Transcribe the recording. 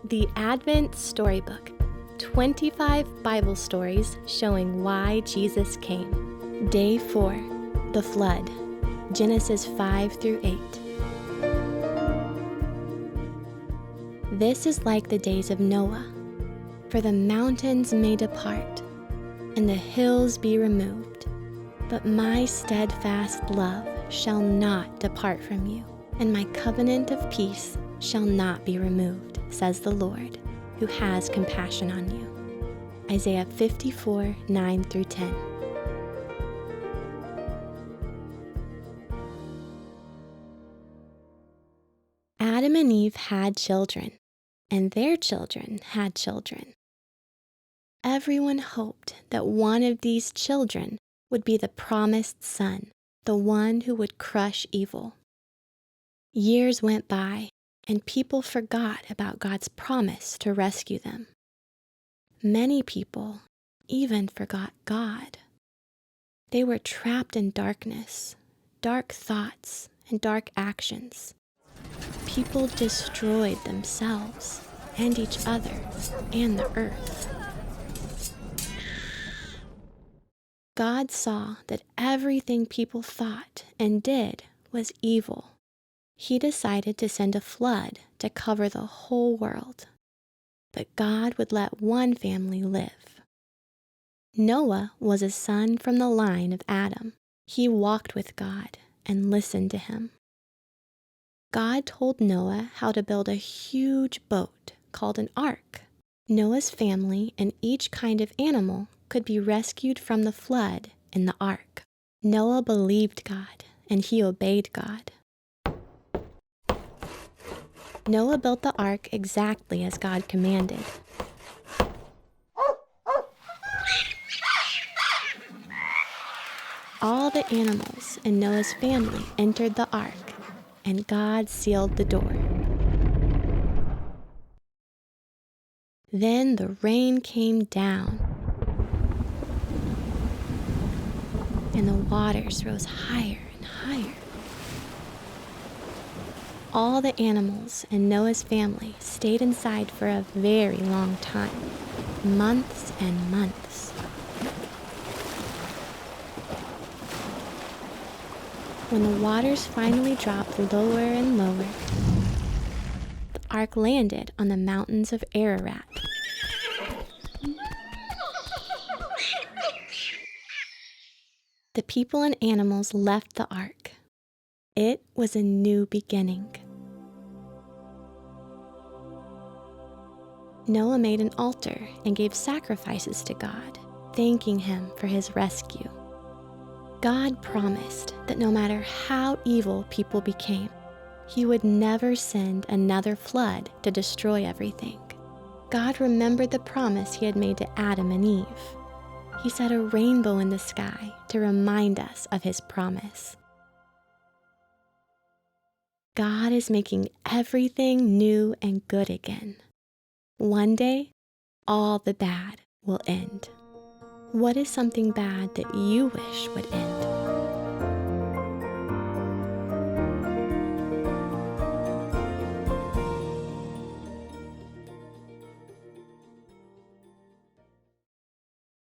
The Advent Storybook, 25 Bible stories showing why Jesus came. Day 4, the Flood, Genesis 5 through 8. This is like the days of Noah, for the mountains may depart, and the hills be removed, but my steadfast love shall not depart from you, and my covenant of peace shall not be removed, says the Lord, who has compassion on you. Isaiah 54, 9 through 10. Adam and Eve had children, and their children had children. Everyone hoped that one of these children would be the promised son, the one who would crush evil. Years went by, and people forgot about God's promise to rescue them. Many people even forgot God. They were trapped in darkness, dark thoughts, and dark actions. People destroyed themselves and each other and the earth. God saw that everything people thought and did was evil. He decided to send a flood to cover the whole world. But God would let one family live. Noah was a son from the line of Adam. He walked with God and listened to him. God told Noah how to build a huge boat called an ark. Noah's family and each kind of animal could be rescued from the flood in the ark. Noah believed God and he obeyed God. Noah built the ark exactly as God commanded. All the animals in Noah's family entered the ark, and God sealed the door. Then the rain came down, and the waters rose higher and higher. All the animals in Noah's family stayed inside for a very long time, months and months. When the waters finally dropped lower and lower, the ark landed on the mountains of Ararat. The people and animals left the ark. It was a new beginning. Noah made an altar and gave sacrifices to God, thanking him for his rescue. God promised that no matter how evil people became, he would never send another flood to destroy everything. God remembered the promise he had made to Adam and Eve. He set a rainbow in the sky to remind us of his promise. God is making everything new and good again. One day, all the bad will end. What is something bad that you wish would end?